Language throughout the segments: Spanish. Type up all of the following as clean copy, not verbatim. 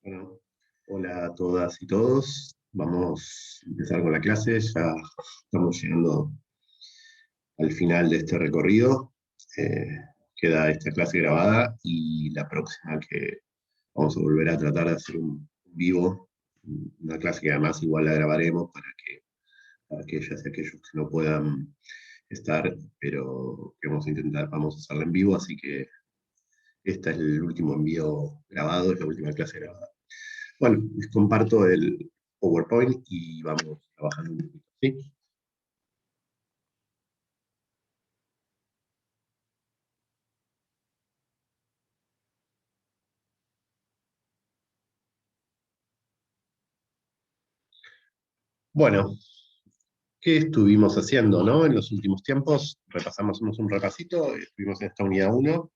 Bueno, hola a todas y todos. Vamos a empezar con la clase. Ya estamos llegando al final de este recorrido. Eh, Queda esta clase grabada y la próxima que vamos a volver a tratar de hacer un vivo, una clase que además igual la grabaremos para aquellas y aquellos que no puedan estar, pero que vamos a intentar, vamos a hacerla en vivo, así que este es el último envío grabado, es la última clase grabada. Bueno, les comparto el PowerPoint y vamos trabajando un poquito, ¿sí? Bueno, ¿qué estuvimos haciendo, no? En los últimos tiempos, repasamos un repasito, estuvimos en esta unidad 1,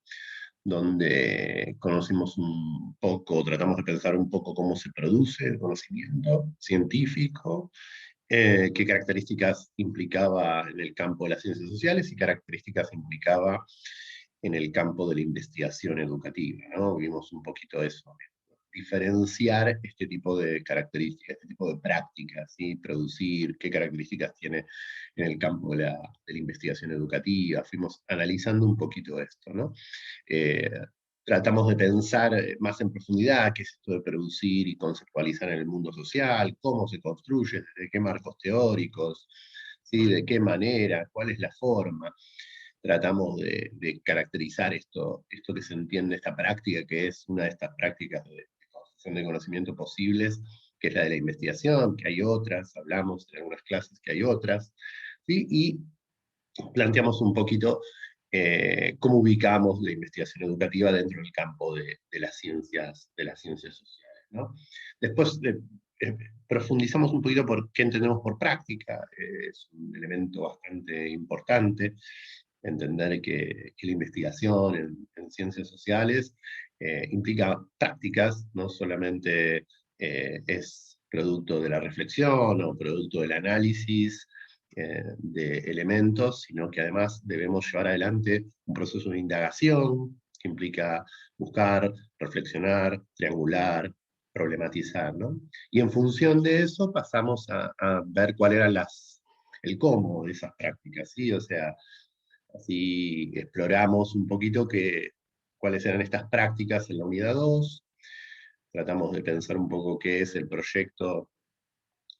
donde conocimos un poco, tratamos de pensar un poco cómo se produce el conocimiento científico, qué características implicaba en el campo de las ciencias sociales y características implicaba en el campo de la investigación educativa, ¿no? Vimos un poquito eso, diferenciar este tipo de características, este tipo de prácticas, ¿sí? Producir, qué características tiene en el campo de la investigación educativa, fuimos analizando un poquito esto, ¿no? Eh, Tratamos de pensar más en profundidad qué es esto de producir y conceptualizar en el mundo social, cómo se construye, desde qué marcos teóricos, ¿sí? De qué manera, cuál es la forma. Tratamos de caracterizar esto que se entiende, esta práctica, que es una de estas prácticas de construcción de conocimiento posibles, que es la de la investigación, que hay otras, hablamos en algunas clases que hay otras, ¿sí? Y planteamos un poquito cómo ubicamos la investigación educativa dentro del campo de las ciencias sociales, ¿no? Después profundizamos un poquito por qué entendemos por práctica, es un elemento bastante importante, entender que la investigación en ciencias sociales implica prácticas, no solamente es producto de la reflexión o producto del análisis de elementos, sino que además debemos llevar adelante un proceso de indagación que implica buscar, reflexionar, triangular, problematizar, ¿no? Y en función de eso pasamos a ver cuál era el cómo de esas prácticas, ¿sí? O sea, así exploramos un poquito cuáles eran estas prácticas en la unidad 2, tratamos de pensar un poco qué es el proyecto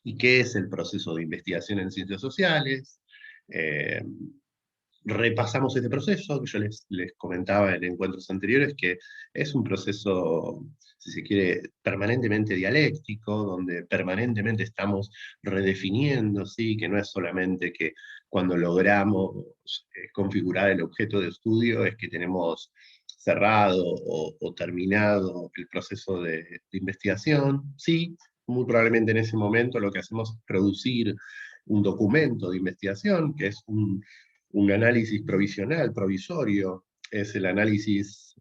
y qué es el proceso de investigación en ciencias sociales. Eh, Repasamos este proceso, que yo les comentaba en encuentros anteriores, que es un proceso, si se quiere, permanentemente dialéctico, donde permanentemente estamos redefiniendo, ¿sí? Que no es solamente que cuando logramos configurar el objeto de estudio es que tenemos cerrado o terminado el proceso de investigación, sí, muy probablemente en ese momento lo que hacemos es producir un documento de investigación, que es un análisis provisional, provisorio, es el análisis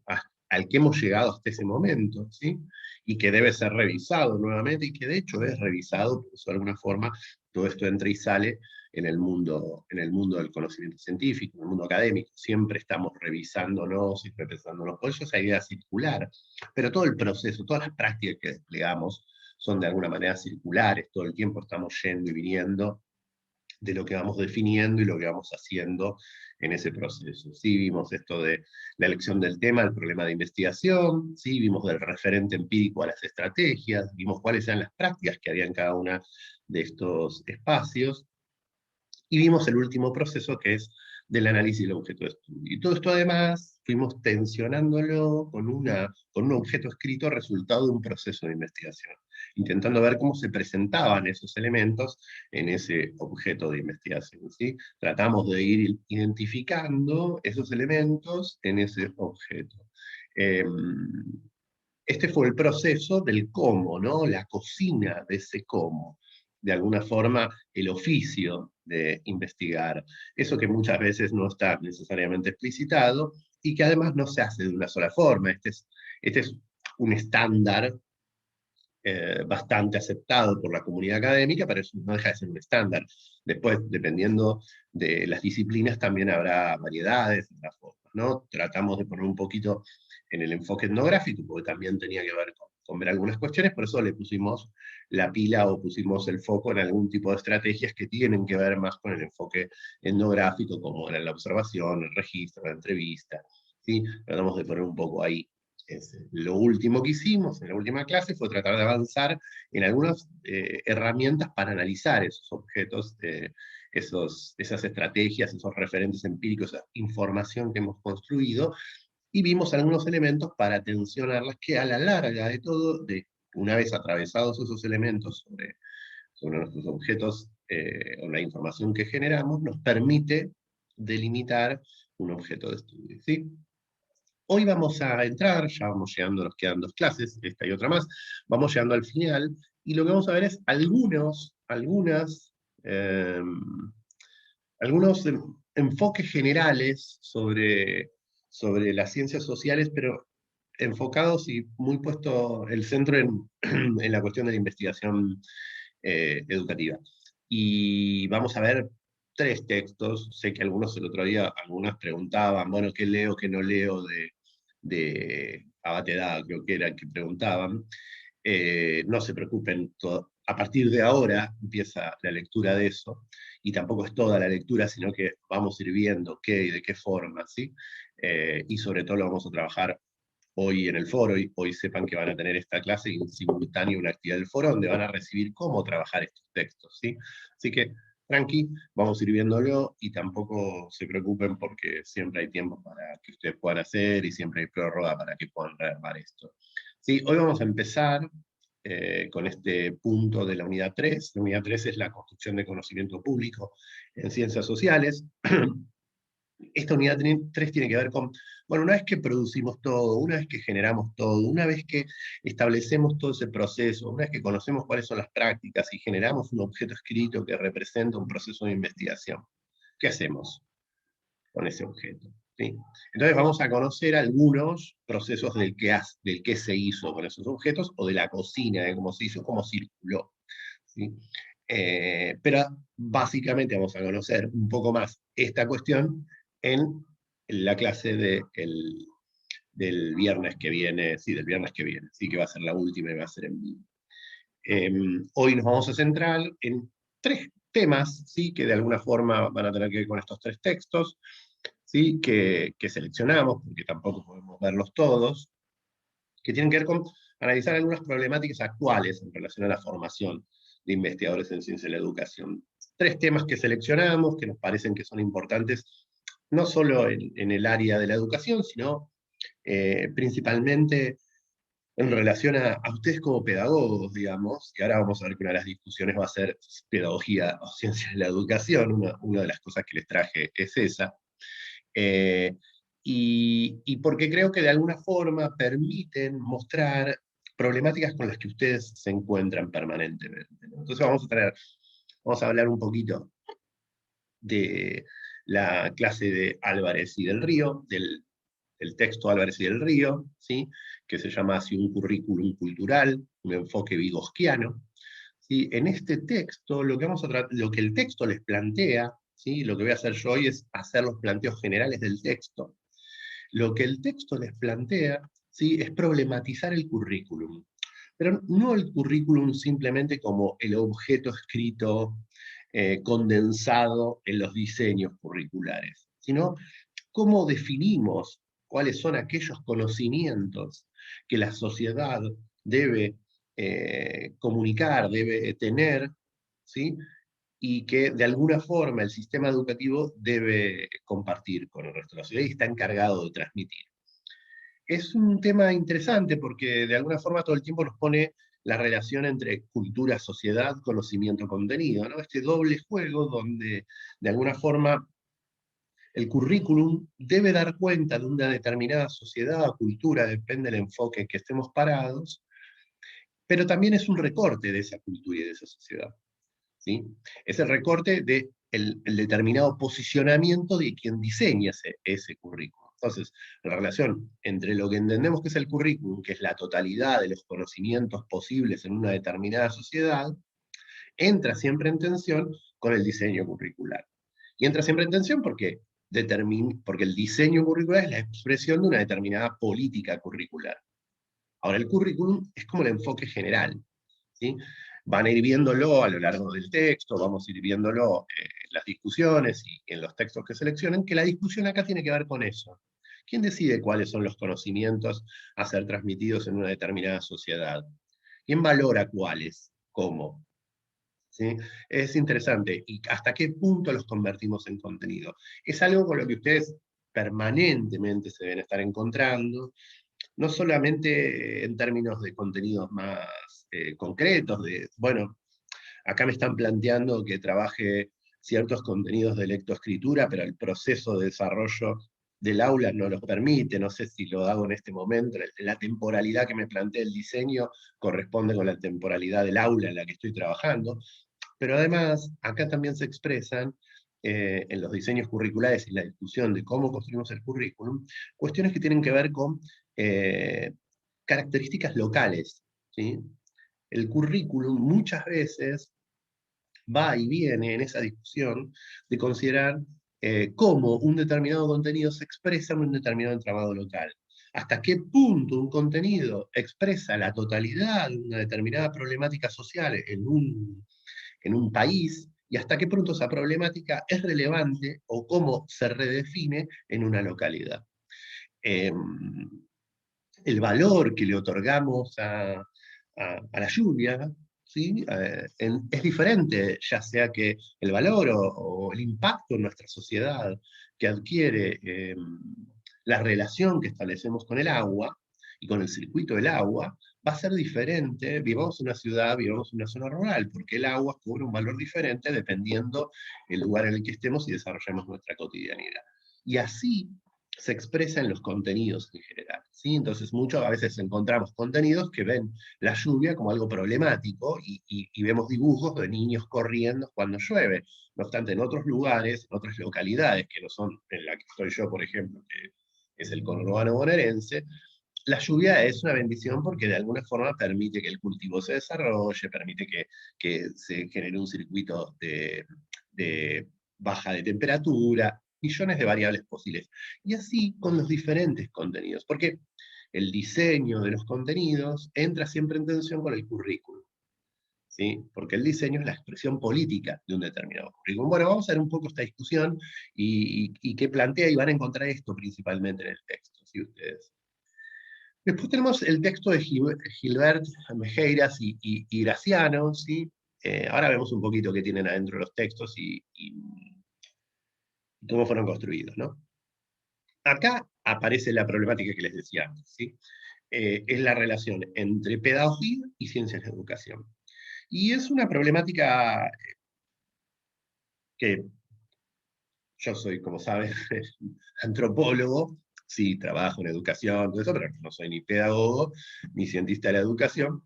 al que hemos llegado hasta ese momento, ¿sí? Y que debe ser revisado nuevamente, y que de hecho es revisado, por eso de alguna forma todo esto entra y sale en el mundo del conocimiento científico, en el mundo académico, siempre estamos revisándonos y repensándonos, por eso esa idea circular, pero todo el proceso, todas las prácticas que desplegamos son de alguna manera circulares, todo el tiempo estamos yendo y viniendo de lo que vamos definiendo y lo que vamos haciendo en ese proceso. Sí, vimos esto de la elección del tema, el problema de investigación, sí, vimos del referente empírico a las estrategias, vimos cuáles eran las prácticas que había en cada una de estos espacios, y vimos el último proceso que es del análisis del objeto de estudio. Y todo esto además fuimos tensionándolo con un objeto escrito resultado de un proceso de investigación, intentando ver cómo se presentaban esos elementos en ese objeto de investigación, ¿sí? Tratamos de ir identificando esos elementos en ese objeto. Eh, este fue el proceso del cómo, ¿no? La cocina de ese cómo, de alguna forma el oficio de investigar. Eso que muchas veces no está necesariamente explicitado y que además no se hace de una sola forma. Este es un estándar bastante aceptado por la comunidad académica, pero eso no deja de ser un estándar. Después, dependiendo de las disciplinas, también habrá variedades en las formas, ¿no? Tratamos de poner un poquito en el enfoque etnográfico, porque también tenía que ver ver algunas cuestiones, por eso le pusimos la pila o pusimos el foco en algún tipo de estrategias que tienen que ver más con el enfoque etnográfico, como era la observación, el registro, la entrevista, ¿sí? Tratamos de poner un poco ahí. Lo último que hicimos en la última clase fue tratar de avanzar en algunas herramientas para analizar esos objetos, esas estrategias, esos referentes empíricos, esa información que hemos construido, y vimos algunos elementos para tensionarlas que a la larga de todo, una vez atravesados esos elementos sobre nuestros objetos o la información que generamos, nos permite delimitar un objeto de estudio. ¿Sí? Hoy vamos a entrar, ya vamos llegando, nos quedan 2 clases, esta y otra más, vamos llegando al final, y lo que vamos a ver es eh, algunos enfoques generales sobre las ciencias sociales, pero enfocados y muy puesto el centro en la cuestión de la investigación educativa. Y vamos a ver 3 textos. Sé que algunos el otro día, algunas preguntaban, bueno, ¿qué leo, qué no leo de Abate Dada, creo que era que preguntaban? No se preocupen, a partir de ahora empieza la lectura de eso, y tampoco es toda la lectura, sino que vamos a ir viendo qué y de qué forma, ¿sí? Y sobre todo lo vamos a trabajar hoy en el foro, y hoy sepan que van a tener esta clase y en simultáneo una actividad del foro donde van a recibir cómo trabajar estos textos, ¿sí? Así que, tranqui, vamos a ir viéndolo, y tampoco se preocupen porque siempre hay tiempo para que ustedes puedan hacer, y siempre hay prórroga para que puedan rearmar esto. Sí, hoy vamos a empezar con este punto de la unidad 3. La unidad 3 es la construcción de conocimiento público en ciencias sociales. Esta unidad 3 tiene que ver con, bueno, una vez que producimos todo, una vez que generamos todo, una vez que establecemos todo ese proceso, una vez que conocemos cuáles son las prácticas y generamos un objeto escrito que representa un proceso de investigación, ¿qué hacemos con ese objeto? ¿Sí? Entonces vamos a conocer algunos procesos del qué se hizo con esos objetos, o de la cocina, de cómo se hizo, cómo circuló. ¿Sí? Pero básicamente vamos a conocer un poco más esta cuestión en la clase del viernes que viene, sí, del viernes que viene, sí, que va a ser la última y va a ser en vivo. Hoy nos vamos a centrar en 3 temas, ¿sí? Que de alguna forma van a tener que ver con estos 3 textos, ¿sí? Que seleccionamos, porque tampoco podemos verlos todos, que tienen que ver con analizar algunas problemáticas actuales en relación a la formación de investigadores en ciencia de la educación. 3 temas que seleccionamos, que nos parecen que son importantes, no solo en el área de la educación, sino principalmente en relación a ustedes como pedagogos, digamos, y ahora vamos a ver que una de las discusiones va a ser pedagogía o ciencias de la educación. Una de las cosas que les traje es esa. Eh, y porque creo que de alguna forma permiten mostrar problemáticas con las que ustedes se encuentran permanentemente, ¿no? Entonces vamos a hablar un poquito de la clase de Álvarez y del Río, del texto Álvarez y del Río, ¿sí? Que se llama así un currículum cultural, un enfoque vygotsquiano. ¿Sí? En este texto, lo que el texto les plantea, ¿sí? Lo que voy a hacer yo hoy es hacer los planteos generales del texto. Lo que el texto les plantea, ¿sí? Es problematizar el currículum, pero no el currículum simplemente como el objeto escrito condensado en los diseños curriculares, sino cómo definimos cuáles son aquellos conocimientos que la sociedad debe comunicar, debe tener, ¿sí? Y que de alguna forma el sistema educativo debe compartir con el resto de la sociedad y está encargado de transmitir. Es un tema interesante porque de alguna forma todo el tiempo nos pone la relación entre cultura, sociedad, conocimiento, contenido, ¿no? Este doble juego donde de alguna forma el currículum debe dar cuenta de una determinada sociedad o cultura, depende del enfoque en que estemos parados, pero también es un recorte de esa cultura y de esa sociedad. ¿Sí? Es el recorte del el determinado posicionamiento de quien diseña ese currículum. Entonces, la relación entre lo que entendemos que es el currículum, que es la totalidad de los conocimientos posibles en una determinada sociedad, entra siempre en tensión con el diseño curricular. Y entra siempre en tensión porque el diseño curricular es la expresión de una determinada política curricular. Ahora, el currículum es como el enfoque general, ¿sí? Van a ir viéndolo a lo largo del texto, vamos a ir viéndolo en las discusiones y en los textos que seleccionen, que la discusión acá tiene que ver con eso. ¿Quién decide cuáles son los conocimientos a ser transmitidos en una determinada sociedad? ¿Quién valora cuáles? ¿Cómo? ¿Sí? Es interesante. ¿Y hasta qué punto los convertimos en contenido? Es algo con lo que ustedes permanentemente se deben estar encontrando, no solamente en términos de contenidos más concretos, bueno, acá me están planteando que trabaje ciertos contenidos de lectoescritura, pero el proceso de desarrollo del aula no los permite, no sé si lo hago en este momento, la temporalidad que me plantea el diseño corresponde con la temporalidad del aula en la que estoy trabajando, pero además acá también se expresan en los diseños curriculares y la discusión de cómo construimos el currículum, cuestiones que tienen que ver con eh, características locales, ¿sí? El currículum muchas veces va y viene en esa discusión de considerar cómo un determinado contenido se expresa en un determinado entramado local. Hasta qué punto un contenido expresa la totalidad de una determinada problemática social en un país y hasta qué punto esa problemática es relevante o cómo se redefine en una localidad. Eh, el valor que le otorgamos a la lluvia, ¿sí? Es diferente, ya sea que el valor o el impacto en nuestra sociedad que adquiere la relación que establecemos con el agua y con el circuito del agua, va a ser diferente, vivamos en una ciudad, vivamos en una zona rural, porque el agua cobra un valor diferente dependiendo el lugar en el que estemos y desarrollemos nuestra cotidianidad. Y así se expresa en los contenidos en general, ¿sí? Entonces, muchas a veces encontramos contenidos que ven la lluvia como algo problemático y vemos dibujos de niños corriendo cuando llueve. No obstante, en otros lugares, en otras localidades, que no son en la que estoy yo, por ejemplo, que es el conurbano bonaerense, la lluvia es una bendición porque de alguna forma permite que el cultivo se desarrolle, permite que se genere un circuito de baja de temperatura, millones de variables posibles. Y así con los diferentes contenidos, porque el diseño de los contenidos entra siempre en tensión con el currículum, ¿sí? Porque el diseño es la expresión política de un determinado currículum. Bueno, vamos a ver un poco esta discusión y qué plantea, y van a encontrar esto principalmente en el texto, ¿sí? Ustedes. Después tenemos el texto de Gilbert Mejeiras y Graciano, ¿sí? Ahora vemos un poquito qué tienen adentro los textos y cómo fueron construidos, ¿no? Acá aparece la problemática que les decía antes, ¿sí? Es la relación entre pedagogía y ciencias de la educación. Y es una problemática que yo soy, como saben, antropólogo, sí, trabajo en educación, todo eso, pero no soy ni pedagogo ni cientista de la educación.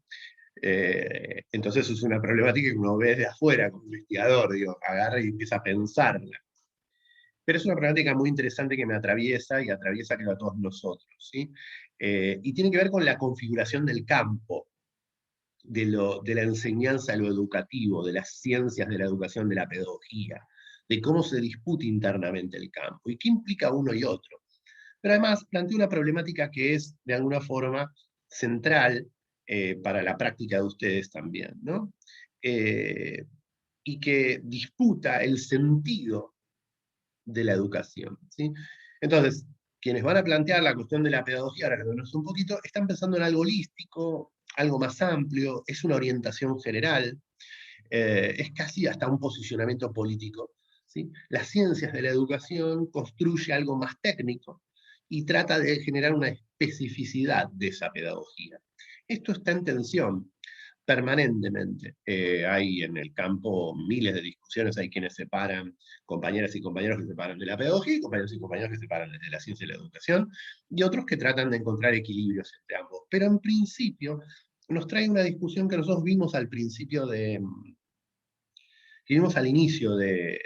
Entonces es una problemática que uno ve de afuera como investigador, digo, agarra y empieza a pensarla. Pero es una problemática muy interesante que me atraviesa y atraviesa creo a todos nosotros, ¿sí? Y tiene que ver con la configuración del campo, de la enseñanza a lo educativo, de las ciencias de la educación, de la pedagogía, de cómo se discute internamente el campo y qué implica uno y otro. Pero además plantea una problemática que es, de alguna forma, central para la práctica de ustedes también, ¿no? Eh, y que disputa el sentido de la educación, ¿sí? Entonces, quienes van a plantear la cuestión de la pedagogía, ahora que vemos un poquito, están pensando en algo holístico, algo más amplio, es una orientación general, es casi hasta un posicionamiento político, ¿sí? Las ciencias de la educación construye algo más técnico y trata de generar una especificidad de esa pedagogía. Esto está en tensión permanentemente. Hay en el campo miles de discusiones, hay quienes separan, compañeras y compañeros que se separan de la pedagogía, compañeros y compañeros que se separan de la ciencia y la educación, y otros que tratan de encontrar equilibrios entre ambos. Pero en principio nos trae una discusión que nosotros vimos al principio que vimos al inicio de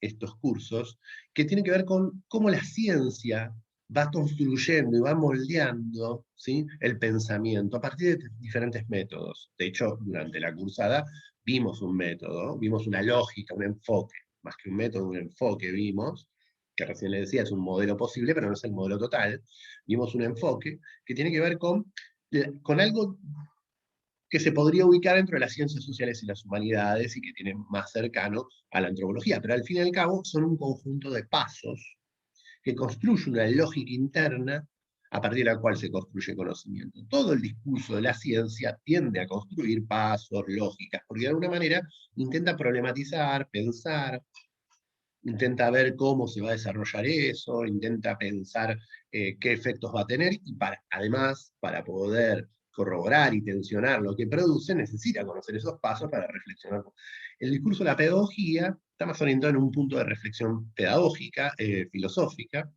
estos cursos, que tiene que ver con cómo la ciencia va construyendo y va moldeando, ¿sí?, el pensamiento a partir de diferentes métodos. De hecho, durante la cursada vimos un método, vimos una lógica, un enfoque, más que un método, un enfoque vimos, que recién le decía es un modelo posible, pero no es el modelo total. Vimos un enfoque que tiene que ver con con algo que se podría ubicar dentro de las ciencias sociales y las humanidades y que tiene más cercano a la antropología, pero al fin y al cabo son un conjunto de pasos que construye una lógica interna a partir de la cual se construye conocimiento. Todo el discurso de la ciencia tiende a construir pasos, lógicas, porque de alguna manera intenta problematizar, pensar, intenta ver cómo se va a desarrollar eso, intenta pensar qué efectos va a tener, y además, para poder corroborar y tensionar lo que produce, necesita conocer esos pasos para reflexionar. El discurso de la pedagogía está más orientado en un punto de reflexión pedagógica, filosófica,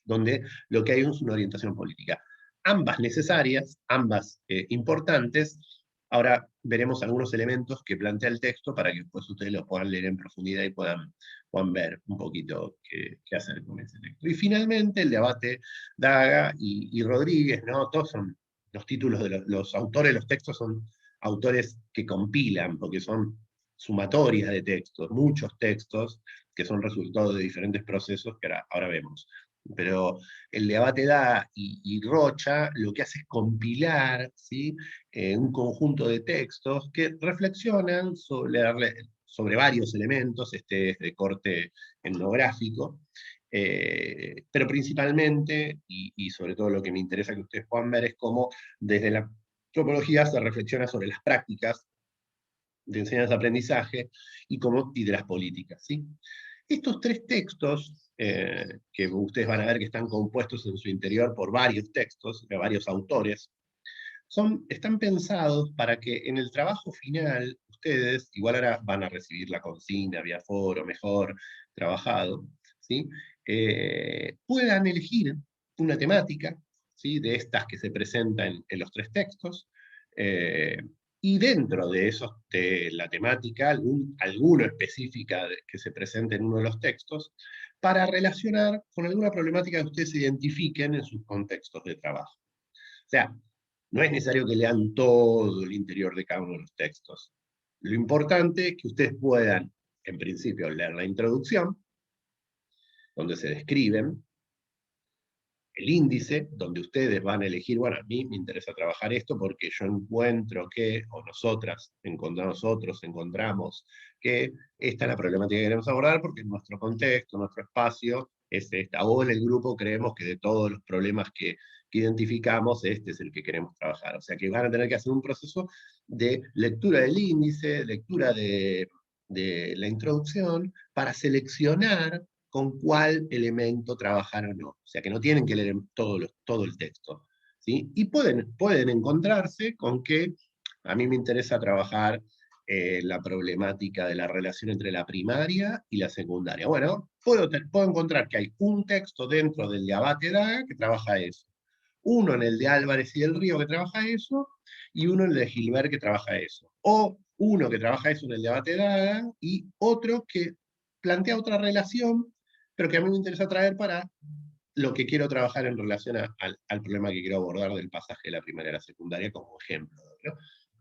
donde lo que hay es una orientación política. Ambas necesarias, ambas importantes. Ahora veremos algunos elementos que plantea el texto para que después ustedes lo puedan leer en profundidad y puedan ver un poquito qué hacer con ese texto. Y finalmente el debate Daga y Rodríguez, ¿no? Todos son los títulos de los autores, los textos son autores que compilan, porque son sumatorias de textos, muchos textos que son resultado de diferentes procesos que ahora vemos. Pero el debate y Rocha lo que hace es compilar, ¿sí? Un conjunto de textos que reflexionan sobre varios elementos, este es de corte etnográfico, pero principalmente, y sobre todo lo que me interesa que ustedes puedan ver, es cómo desde la antropología se reflexiona sobre las prácticas de enseñanza-aprendizaje y de las políticas. ¿Sí? Estos tres textos, que ustedes van a ver que están compuestos en su interior por varios textos, de varios autores, están pensados para que en el trabajo final ustedes, igual ahora van a recibir la consigna vía foro, mejor trabajado, ¿sí? Puedan elegir una temática, ¿sí? De estas que se presentan en los tres textos, eh, y dentro de la temática, alguna específica que se presente en uno de los textos, para relacionar con alguna problemática que ustedes identifiquen en sus contextos de trabajo. O sea, no es necesario que lean todo el interior de cada uno de los textos. Lo importante es que ustedes puedan, en principio, leer la introducción, donde se describen, el índice, donde ustedes van a elegir, bueno, a mí me interesa trabajar esto porque yo encuentro que, o nosotros encontramos que esta es la problemática que queremos abordar porque en nuestro contexto, nuestro espacio es esta, o en el grupo creemos que de todos los problemas que identificamos, este es el que queremos trabajar. O sea que van a tener que hacer un proceso de lectura del índice, lectura de la introducción, para seleccionar con cuál elemento trabajar o no. O sea que no tienen que leer todo el texto. ¿Sí? Y pueden encontrarse con que a mí me interesa trabajar la problemática de la relación entre la primaria y la secundaria. Bueno, puedo encontrar que hay un texto dentro del de Abate Daga que trabaja eso, uno en el de Álvarez y del Río que trabaja eso, y uno en el de Gilbert que trabaja eso. O uno que trabaja eso en el de Abate Daga, y otro que plantea otra relación, pero que a mí me interesa traer para lo que quiero trabajar en relación al problema que quiero abordar del pasaje de la primaria a la secundaria como ejemplo, ¿no?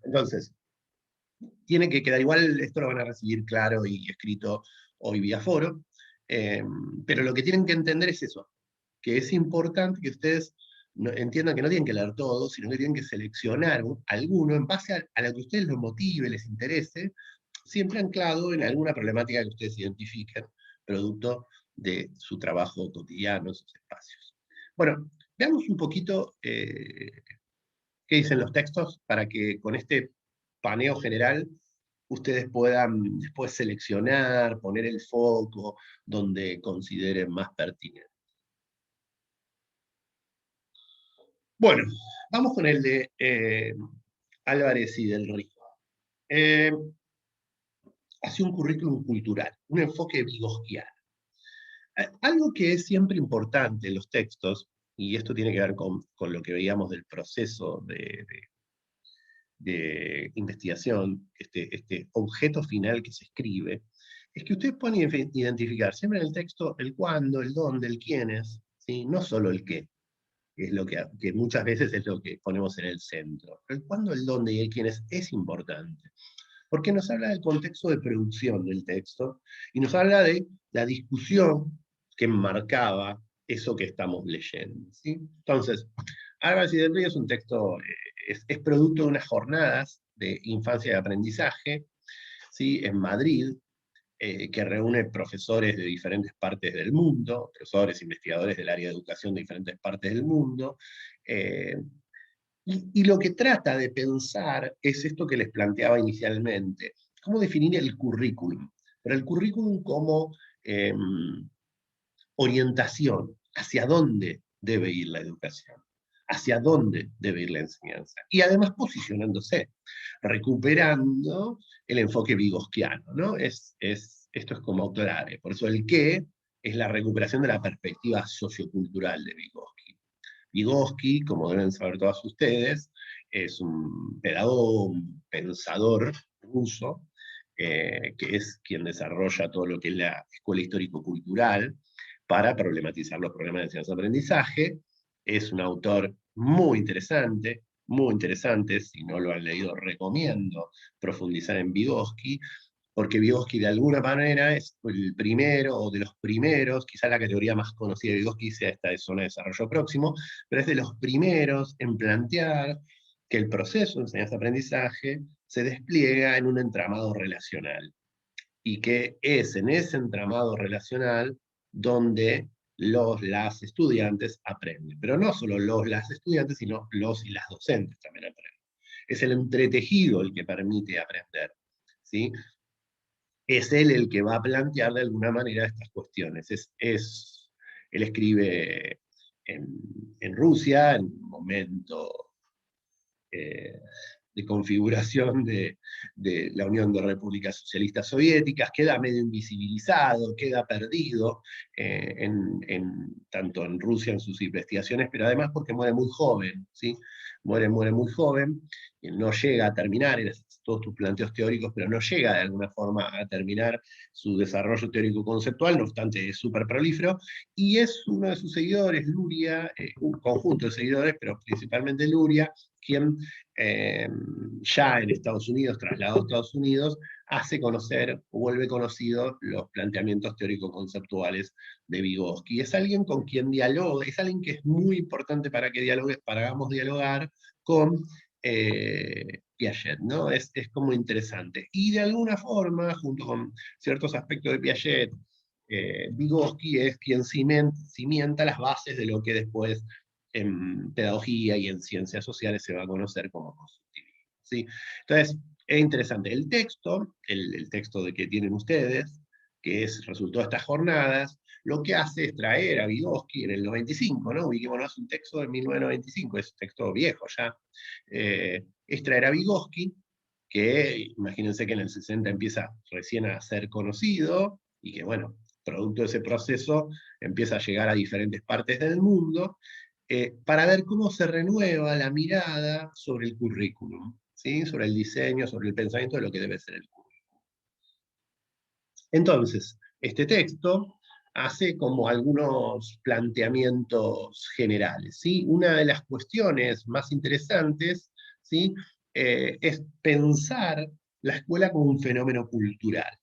Entonces, tiene que quedar igual, esto lo van a recibir claro y escrito hoy vía foro, pero lo que tienen que entender es eso, que es importante que ustedes entiendan que no tienen que leer todo, sino que tienen que seleccionar alguno en base a lo que a ustedes los motive, les interese, siempre anclado en alguna problemática que ustedes identifiquen, producto de su trabajo cotidiano, sus espacios. Bueno, veamos un poquito qué dicen los textos para que con este paneo general ustedes puedan después seleccionar, poner el foco donde consideren más pertinente. Bueno, vamos con el de Álvarez y del Río. Hace un currículum cultural, un enfoque vigosquiano. Algo que es siempre importante en los textos, y esto tiene que ver con lo que veíamos del proceso de investigación, este objeto final que se escribe, es que ustedes pueden identificar siempre en el texto el cuándo, el dónde, el quiénes, ¿sí? No solo el qué, que es lo que muchas veces es lo que ponemos en el centro. El cuándo, el dónde y el quiénes es importante, porque nos habla del contexto de producción del texto y nos habla de la discusión que enmarcaba eso que estamos leyendo. ¿Sí? Entonces, Álvarez y del Río es un texto, es producto de unas jornadas de infancia y aprendizaje, ¿sí? En Madrid, que reúne profesores de diferentes partes del mundo, profesores, investigadores del área de educación de diferentes partes del mundo, eh, y lo que trata de pensar es esto que les planteaba inicialmente, cómo definir el currículum, pero el currículum como eh, orientación, hacia dónde debe ir la educación, hacia dónde debe ir la enseñanza, y además posicionándose, recuperando el enfoque vygotsquiano, ¿no? Esto es como clave, por eso el qué es la recuperación de la perspectiva sociocultural de Vygotsky. Vygotsky, como deben saber todas ustedes, es un pedagogo, un pensador ruso, que es quien desarrolla todo lo que es la escuela histórico-cultural para problematizar los problemas de enseñanza-aprendizaje. Es un autor muy interesante, si no lo han leído recomiendo profundizar en Vygotsky, porque Vygotsky de alguna manera es el primero o de los primeros, quizá la categoría más conocida de Vygotsky sea esta de zona de desarrollo próximo, pero es de los primeros en plantear que el proceso de enseñanza-aprendizaje se despliega en un entramado relacional, y que es en ese entramado relacional donde las estudiantes aprenden. Pero no solo las estudiantes, sino los y las docentes también aprenden. Es el entretejido el que permite aprender, ¿sí? Es él el que va a plantear de alguna manera estas cuestiones. Él escribe en, en Rusia, en un momento eh, de configuración de la Unión de Repúblicas Socialistas Soviéticas, queda medio invisibilizado, queda perdido, tanto en Rusia en sus investigaciones, pero además porque muere muy joven, ¿sí? Muere muy joven, y no llega a terminar todos tus planteos teóricos, pero no llega de alguna forma a terminar su desarrollo teórico-conceptual, no obstante es súper prolífero, y es uno de sus seguidores, Luria, un conjunto de seguidores, pero principalmente Luria, quien eh, ya en Estados Unidos, trasladado a Estados Unidos, hace conocer, o vuelve conocido los planteamientos teórico-conceptuales de Vygotsky. Es alguien con quien dialoga, es alguien que es muy importante para que dialogue, para hagamos dialogar con Piaget, ¿no? Es como interesante. Y de alguna forma, junto con ciertos aspectos de Piaget, Vygotsky es quien cimienta las bases de lo que después en pedagogía y en ciencias sociales se va a conocer como constructivismo, ¿sí? Entonces, es interesante. El texto, el texto de que tienen ustedes, que es resultado de estas jornadas, lo que hace es traer a Vygotsky en el 95, ¿no? Ubiquémonos, un texto de 1995, es un texto viejo ya, es traer a Vygotsky, que imagínense que en el 60 empieza recién a ser conocido, y que bueno, producto de ese proceso empieza a llegar a diferentes partes del mundo, para ver cómo se renueva la mirada sobre el currículum, ¿sí? Sobre el diseño, sobre el pensamiento de lo que debe ser el currículum. Entonces, este texto hace como algunos planteamientos generales, ¿sí? Una de las cuestiones más interesantes, ¿sí? Es pensar la escuela como un fenómeno cultural.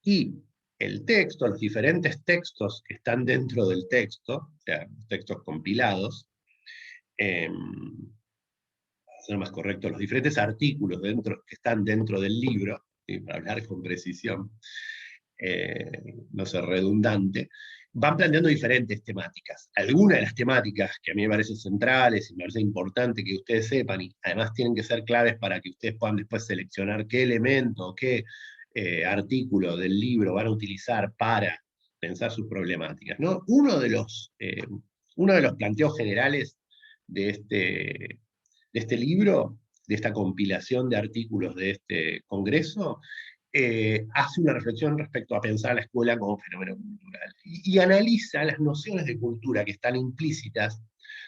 Y el texto, los diferentes textos que están dentro del texto, o sea, textos compilados, eh, ser más correcto, los diferentes artículos que están dentro del libro, ¿sí? Para hablar con precisión, no ser redundante, van planteando diferentes temáticas. Algunas de las temáticas que a mí me parecen centrales y me parece importante que ustedes sepan, y además tienen que ser claves para que ustedes puedan después seleccionar qué elemento, qué artículo del libro van a utilizar para pensar sus problemáticas, ¿no? Uno de los planteos generales de este libro, de esta compilación de artículos de este congreso, hace una reflexión respecto a pensar a la escuela como fenómeno cultural y analiza las nociones de cultura que están implícitas,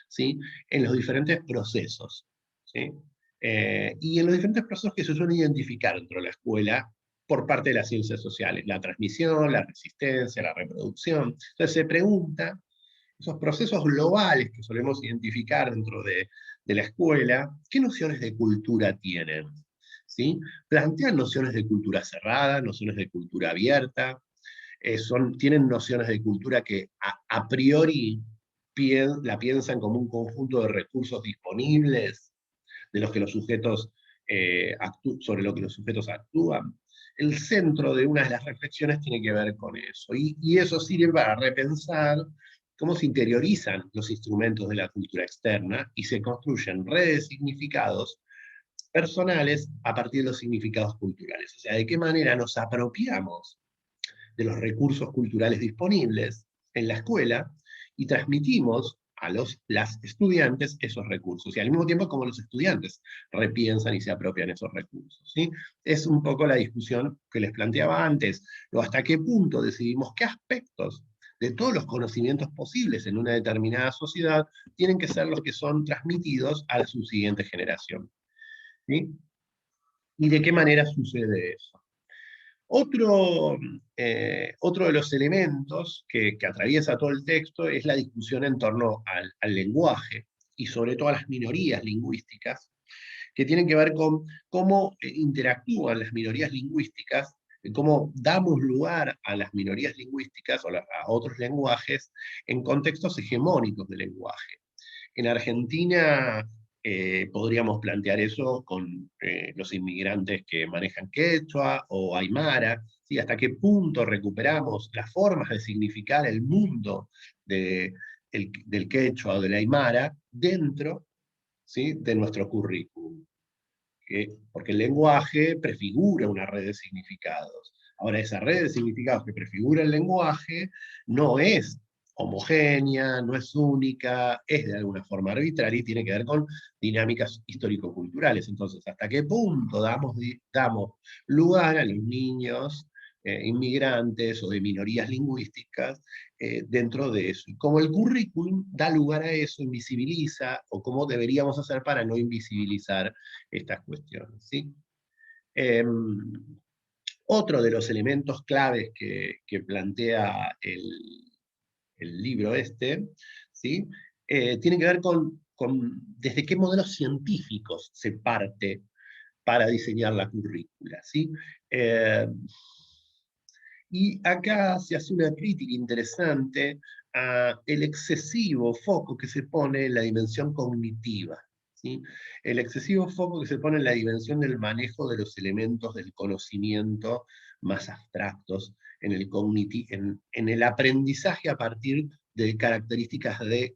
¿sí? En los diferentes procesos, ¿sí? Y en los diferentes procesos que se suelen identificar dentro de la escuela por parte de las ciencias sociales, la transmisión, la resistencia, la reproducción. Entonces se pregunta, esos procesos globales que solemos identificar dentro de la escuela, ¿qué nociones de cultura tienen? ¿Sí? Plantean nociones de cultura cerrada, nociones de cultura abierta, tienen nociones de cultura que a priori la piensan como un conjunto de recursos disponibles de los que los sujetos, sobre lo que los sujetos actúan. El centro de una de las reflexiones tiene que ver con eso, y eso sirve para repensar cómo se interiorizan los instrumentos de la cultura externa y se construyen redes de significados personales a partir de los significados culturales. O sea, de qué manera nos apropiamos de los recursos culturales disponibles en la escuela y transmitimos a las estudiantes esos recursos, y al mismo tiempo como los estudiantes repiensan y se apropian esos recursos. ¿Sí? Es un poco la discusión que les planteaba antes, o hasta qué punto decidimos qué aspectos de todos los conocimientos posibles en una determinada sociedad tienen que ser los que son transmitidos a la subsiguiente generación. ¿Sí? ¿Y de qué manera sucede eso? Otro de los elementos que atraviesa todo el texto es la discusión en torno al lenguaje, y sobre todo a las minorías lingüísticas, que tienen que ver con cómo interactúan las minorías lingüísticas, cómo damos lugar a las minorías lingüísticas o a otros lenguajes en contextos hegemónicos del lenguaje. En Argentina podríamos plantear eso con los inmigrantes que manejan quechua o aymara, ¿sí? Hasta qué punto recuperamos las formas de significar el mundo del quechua o del aymara dentro, ¿sí?, de nuestro currículum. Porque el lenguaje prefigura una red de significados. Ahora, esa red de significados que prefigura el lenguaje no es homogénea, no es única, es de alguna forma arbitraria y tiene que ver con dinámicas histórico-culturales. Entonces, ¿hasta qué punto damos lugar a los niños inmigrantes o de minorías lingüísticas dentro de eso? Y cómo el currículum da lugar a eso, invisibiliza, o cómo deberíamos hacer para no invisibilizar estas cuestiones. ¿Sí? Eh, Otro de los elementos claves que plantea el libro este, ¿sí?, tiene que ver con desde qué modelos científicos se parte para diseñar la currícula. ¿Sí? Eh, y acá se hace una crítica interesante a el excesivo foco que se pone en la dimensión cognitiva. ¿Sí? El excesivo foco que se pone en la dimensión del manejo de los elementos del conocimiento más abstractos, en el aprendizaje a partir de características de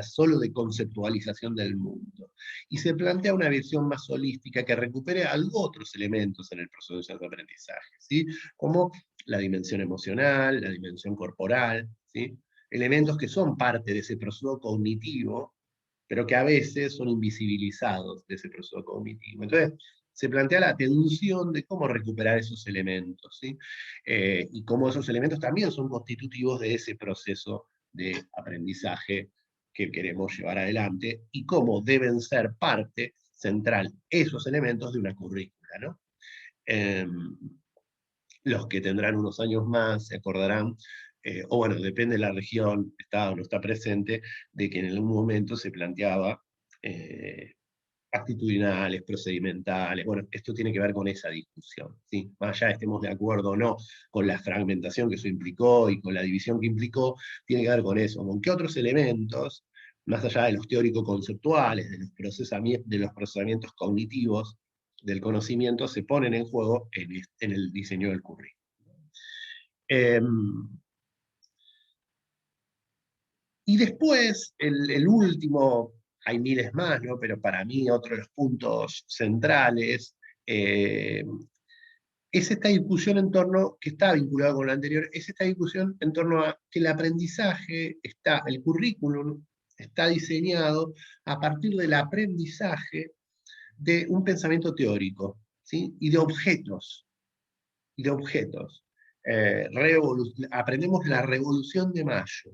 solo de conceptualización del mundo. Y se plantea una visión más holística que recupere otros elementos en el proceso de aprendizaje, ¿sí?, como la dimensión emocional, la dimensión corporal, ¿sí?, elementos que son parte de ese proceso cognitivo, pero que a veces son invisibilizados de ese proceso cognitivo. Entonces, se plantea la tensión de cómo recuperar esos elementos, ¿sí? Y cómo esos elementos también son constitutivos de ese proceso de aprendizaje que queremos llevar adelante, y cómo deben ser parte central esos elementos de una currícula, ¿no? Eh, los que tendrán unos años más se acordarán, o bueno, depende de la región, está o no está presente, de que en algún momento se planteaba eh, actitudinales, procedimentales. Bueno, esto tiene que ver con esa discusión, ¿sí? Más allá de estemos de acuerdo o no con la fragmentación que eso implicó y con la división que implicó, tiene que ver con eso, con qué otros elementos, más allá de los teórico-conceptuales, de los procesamientos cognitivos del conocimiento, se ponen en juego en el diseño del currículum. Eh, y después, el último, hay miles más, ¿no?, pero para mí otro de los puntos centrales eh, es esta discusión en torno, que está vinculada con la anterior, es esta discusión en torno a que el aprendizaje, el currículum está diseñado a partir del aprendizaje de un pensamiento teórico, ¿sí?, y de objetos, y de objetos. Aprendemos la Revolución de Mayo,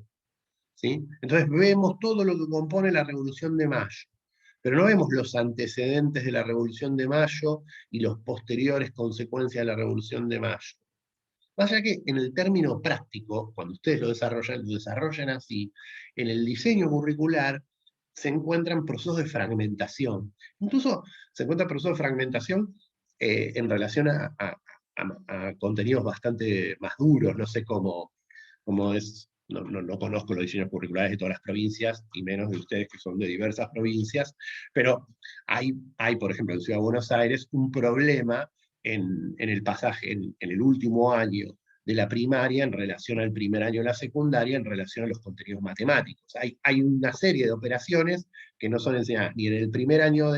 ¿sí? Entonces vemos todo lo que compone la Revolución de Mayo, pero no vemos los antecedentes de la Revolución de Mayo y los posteriores consecuencias de la Revolución de Mayo. Más allá que en el término práctico, cuando ustedes lo desarrollan así, en el diseño curricular se encuentran procesos de fragmentación. Incluso se encuentran procesos de fragmentación en relación a contenidos bastante más duros, no sé cómo es, no conozco los diseños curriculares de todas las provincias, y menos de ustedes que son de diversas provincias, pero hay por ejemplo, en Ciudad de Buenos Aires, un problema en el pasaje, en el último año de la primaria en relación al primer año de la secundaria, en relación a los contenidos matemáticos. Hay una serie de operaciones que no son enseñadas ni en el primer año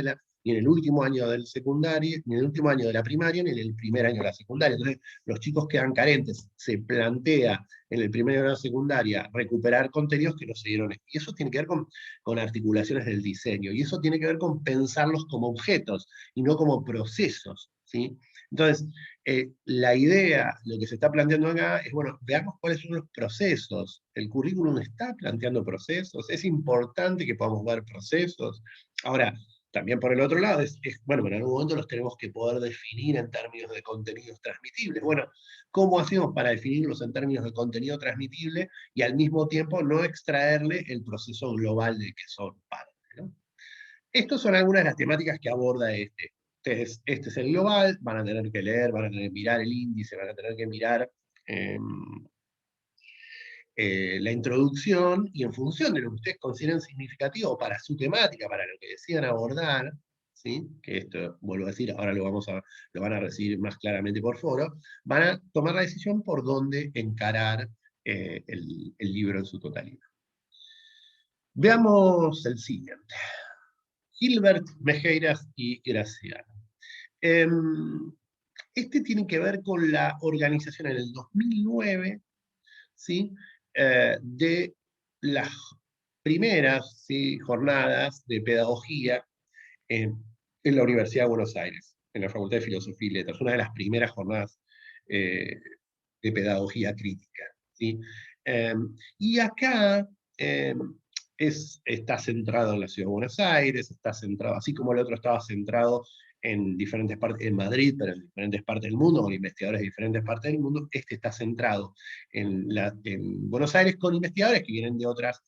ni en el último año del secundario, ni en el último año de la primaria, ni en el primer año de la secundaria. Entonces, los chicos quedan carentes. Se plantea en el primer año de la secundaria recuperar contenidos que no se dieron. Y eso tiene que ver con articulaciones del diseño. Y eso tiene que ver con pensarlos como objetos y no como procesos, ¿sí? Entonces, la idea, lo que se está planteando acá es, bueno, veamos cuáles son los procesos. El currículum está planteando procesos, es importante que podamos ver procesos. Ahora, también por el otro lado, bueno, en algún momento los tenemos que poder definir en términos de contenidos transmitibles. Bueno, ¿cómo hacemos para definirlos en términos de contenido transmitible y al mismo tiempo no extraerle el proceso global del que son parte, ¿no? Estas son algunas de las temáticas que aborda este. Este es el global, van a tener que leer, van a tener que mirar el índice, van a tener que mirar eh, la introducción, y en función de lo que ustedes consideren significativo para su temática, para lo que decidan abordar, ¿sí? Que esto, vuelvo a decir, ahora lo van a recibir más claramente por foro, van a tomar la decisión por dónde encarar el libro en su totalidad. Veamos el siguiente. Gilbert, Mejeiras y Graciano. Este tiene que ver con la organización en el 2009, ¿sí? De las primeras, ¿sí?, jornadas de pedagogía en la Universidad de Buenos Aires, en la Facultad de Filosofía y Letras, una de las primeras jornadas eh, de pedagogía crítica, ¿sí? Y acá está centrado en la Ciudad de Buenos Aires, está centrado, así como el otro estaba centrado en diferentes partes, en Madrid, pero en diferentes partes del mundo, con investigadores de diferentes partes del mundo, este está centrado en Buenos Aires con investigadores que vienen de otras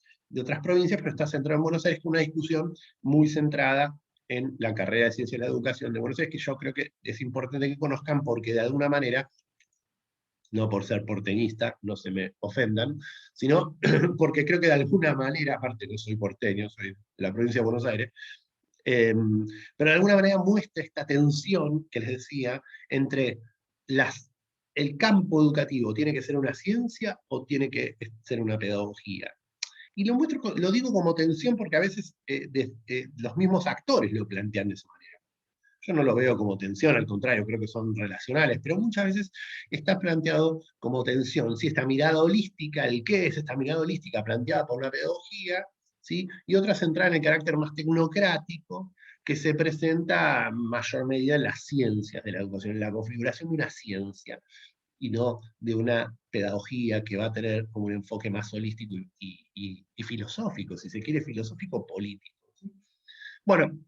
provincias, pero está centrado en Buenos Aires con una discusión muy centrada en la carrera de Ciencia de la Educación de Buenos Aires, que yo creo que es importante que conozcan porque de alguna manera, no por ser porteñista, no se me ofendan, sino porque creo que de alguna manera, aparte no soy porteño, soy de la provincia de Buenos Aires, pero de alguna manera muestra esta tensión que les decía entre el campo educativo, ¿tiene que ser una ciencia o tiene que ser una pedagogía? Y lo digo como tensión porque a veces los mismos actores lo plantean de esa manera. Yo no lo veo como tensión, al contrario, creo que son relacionales, pero muchas veces está planteado como tensión. Si esta mirada holística, el qué es esta mirada holística planteada por una pedagogía, ¿sí? Y otra centrada en el carácter más tecnocrático, que se presenta en mayor medida en las ciencias de la educación, en la configuración de una ciencia, y no de una pedagogía que va a tener como un enfoque más holístico y filosófico, si se quiere, filosófico-político, ¿sí? Bueno,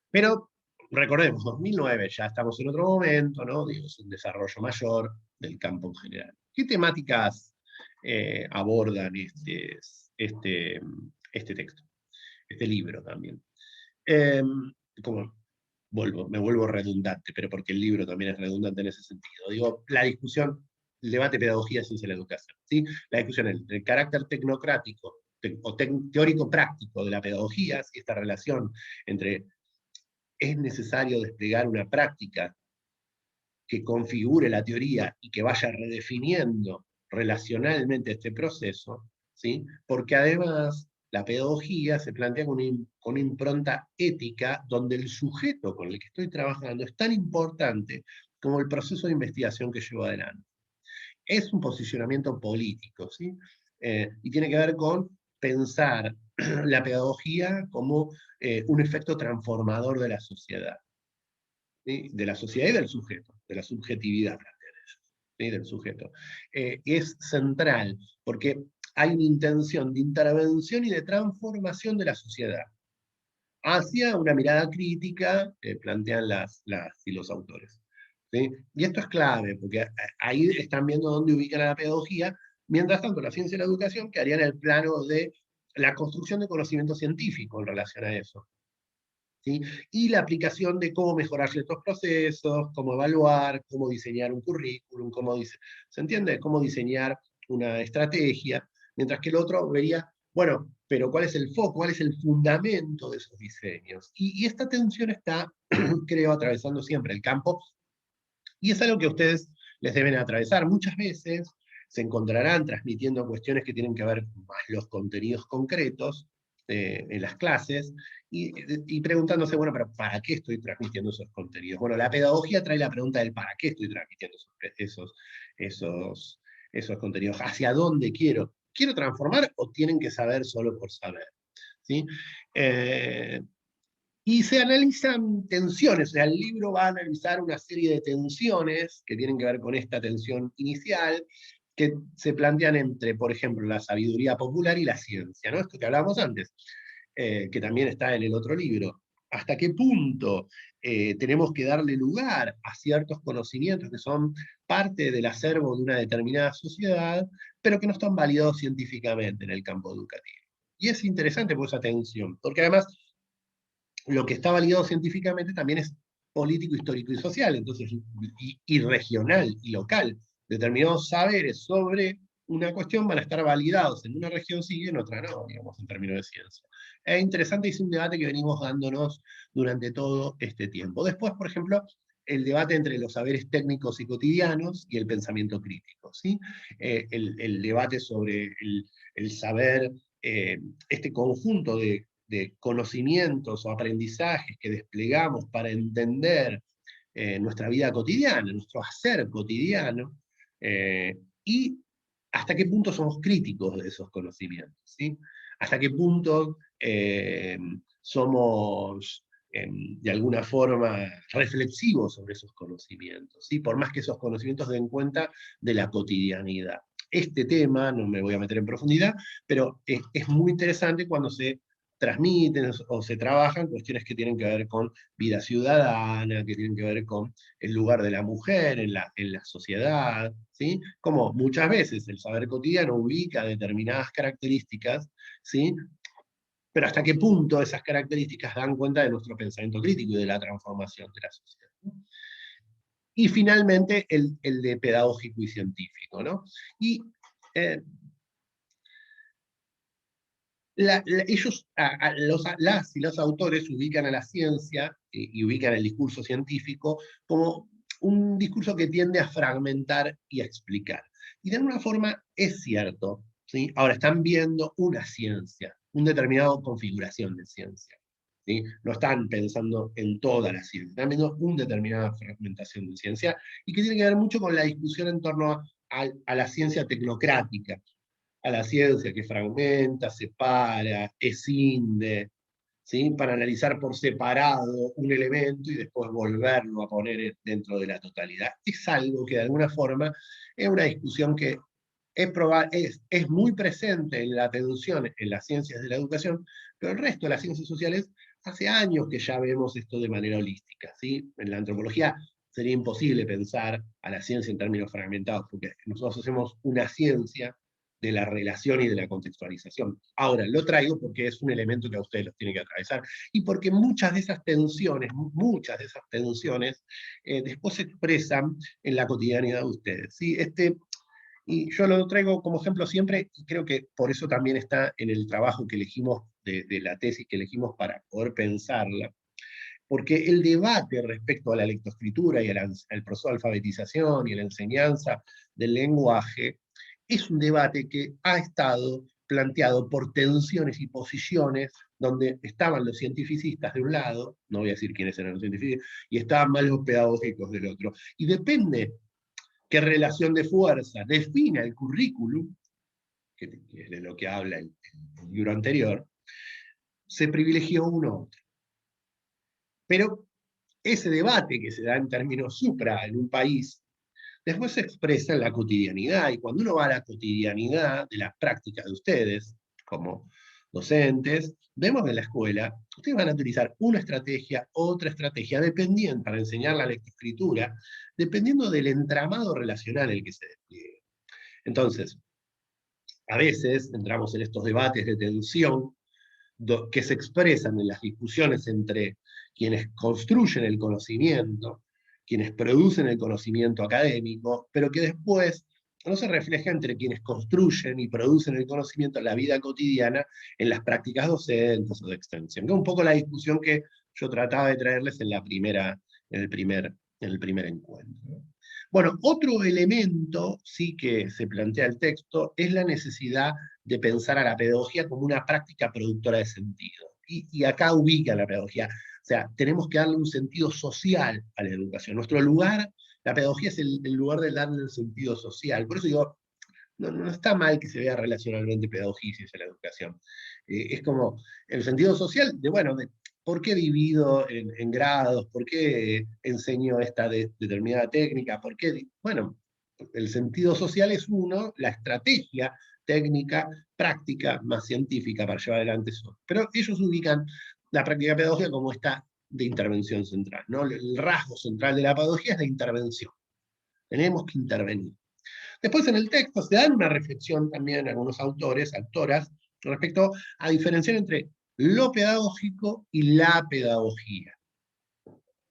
pero recordemos, 2009, ya estamos en otro momento, ¿no? Digo, es un desarrollo mayor del campo en general. ¿Qué temáticas abordan este texto, este libro también? Eh, como me vuelvo redundante, pero porque el libro también es redundante en ese sentido. Digo, la discusión, el debate pedagogía, ciencia de la educación, ¿sí? La discusión entre el carácter tecnocrático o teórico-práctico de la pedagogía, y esta relación entre es necesario desplegar una práctica que configure la teoría y que vaya redefiniendo relacionalmente este proceso, ¿sí? Porque además la pedagogía se plantea con una impronta ética donde el sujeto con el que estoy trabajando es tan importante como el proceso de investigación que llevo adelante. Es un posicionamiento político, ¿sí? Y tiene que ver con pensar la pedagogía como un efecto transformador de la sociedad, ¿sí? De la sociedad y del sujeto, de la subjetividad, plantean ellos, ¿sí? Del sujeto. Es central, porque hay una intención de intervención y de transformación de la sociedad hacia una mirada crítica, plantean las y los autores, ¿sí? Y esto es clave, porque ahí están viendo dónde ubican a la pedagogía, mientras tanto la ciencia y la educación quedarían en el plano de la construcción de conocimiento científico en relación a eso, ¿sí? Y la aplicación de cómo mejorar ciertos procesos, cómo evaluar, cómo diseñar un currículum, ¿se entiende? Cómo diseñar una estrategia, mientras que el otro vería, bueno, pero ¿cuál es el foco? ¿Cuál es el fundamento de esos diseños? Y esta tensión está, creo, atravesando siempre el campo, y es algo que a ustedes les deben atravesar. Muchas veces se encontrarán transmitiendo cuestiones que tienen que ver con más los contenidos concretos en las clases, y preguntándose, bueno, pero ¿para qué estoy transmitiendo esos contenidos? Bueno, la pedagogía trae la pregunta del ¿para qué estoy transmitiendo esos, esos contenidos? ¿Hacia dónde quiero? ¿Quiero transformar o tienen que saber solo por saber? ¿Sí? Y se analizan tensiones, o sea, el libro va a analizar una serie de tensiones que tienen que ver con esta tensión inicial, que se plantean entre, por ejemplo, la sabiduría popular y la ciencia, ¿no? Esto que hablábamos antes, que también está en el otro libro. ¿Hasta qué punto tenemos que darle lugar a ciertos conocimientos que son parte del acervo de una determinada sociedad, pero que no están validados científicamente en el campo educativo? Y es interesante por esa tensión, porque además lo que está validado científicamente también es político, histórico y social, entonces, y regional y local. Determinados saberes sobre una cuestión van a estar validados en una región sí y en otra no, digamos, en términos de ciencia. Es interesante y es un debate que venimos dándonos durante todo este tiempo. Después, por ejemplo, el debate entre los saberes técnicos y cotidianos y el pensamiento crítico, ¿sí? El debate sobre el saber, este conjunto de conocimientos o aprendizajes que desplegamos para entender nuestra vida cotidiana, nuestro hacer cotidiano, y hasta qué punto somos críticos de esos conocimientos, ¿sí? Hasta qué punto somos de alguna forma reflexivos sobre esos conocimientos, ¿sí? Por más que esos conocimientos den cuenta de la cotidianidad. Este tema, no me voy a meter en profundidad, pero es muy interesante cuando se transmiten o se trabajan cuestiones que tienen que ver con vida ciudadana, que tienen que ver con el lugar de la mujer en la sociedad, ¿sí? Como muchas veces el saber cotidiano ubica determinadas características, ¿sí? Pero hasta qué punto esas características dan cuenta de nuestro pensamiento crítico y de la transformación de la sociedad, ¿no? Y finalmente el de pedagógico y científico, ¿no? Y eh, ellos, las y los autores ubican a la ciencia y ubican el discurso científico como un discurso que tiende a fragmentar y a explicar. Y de alguna forma es cierto, ¿sí? Ahora están viendo una ciencia, una determinada configuración de ciencia, ¿sí? No están pensando en toda la ciencia, están viendo una determinada fragmentación de ciencia y que tiene que ver mucho con la discusión en torno a la ciencia tecnocrática, a la ciencia que fragmenta, separa, escinde, ¿sí? Para analizar por separado un elemento y después volverlo a poner dentro de la totalidad. Es algo que de alguna forma es una discusión que es muy presente en la atención en las ciencias de la educación, pero el resto de las ciencias sociales hace años que ya vemos esto de manera holística, ¿sí? En la antropología sería imposible pensar a la ciencia en términos fragmentados, porque nosotros hacemos una ciencia de la relación y de la contextualización. Ahora, lo traigo porque es un elemento que a ustedes los tiene que atravesar y porque muchas de esas tensiones, después se expresan en la cotidianidad de ustedes, ¿sí? Y yo lo traigo como ejemplo siempre, y creo que por eso también está en el trabajo que elegimos, de la tesis que elegimos para poder pensarla, porque el debate respecto a la lectoescritura y al proceso de alfabetización y a la enseñanza del lenguaje es un debate que ha estado planteado por tensiones y posiciones donde estaban los cientificistas de un lado, no voy a decir quiénes eran los científicos, y estaban más los pedagógicos del otro. Y depende qué relación de fuerza defina el currículum, que es de lo que habla el libro anterior, se privilegió uno a otro. Pero ese debate que se da en términos supra en un país, después se expresa en la cotidianidad, y cuando uno va a la cotidianidad de las prácticas de ustedes, como docentes, vemos en la escuela, ustedes van a utilizar una estrategia, otra estrategia, dependiendo, para enseñar la lectoescritura, dependiendo del entramado relacional en el que se despliegue. Entonces, a veces entramos en estos debates de tensión que se expresan en las discusiones entre quienes construyen el conocimiento, quienes producen el conocimiento académico, pero que después no se refleja entre quienes construyen y producen el conocimiento en la vida cotidiana, en las prácticas docentes o de extensión. Que es un poco la discusión que yo trataba de traerles en el primer encuentro. Bueno, otro elemento sí que se plantea el texto es la necesidad de pensar a la pedagogía como una práctica productora de sentido. Y acá ubica la pedagogía. O sea, tenemos que darle un sentido social a la educación. Nuestro lugar, la pedagogía es el lugar de darle el sentido social. Por eso digo, no está mal que se vea relacionalmente pedagogía y la educación. Es como el sentido social de, bueno, de por qué divido en grados, por qué enseño esta determinada técnica, por qué, bueno, el sentido social es uno, la estrategia técnica, práctica, más científica para llevar adelante eso. Pero ellos ubican la práctica pedagógica como esta de intervención central, ¿no? El rasgo central de la pedagogía es la intervención. Tenemos que intervenir. Después en el texto se dan una reflexión también algunos autores, autoras, respecto a diferenciar entre lo pedagógico y la pedagogía.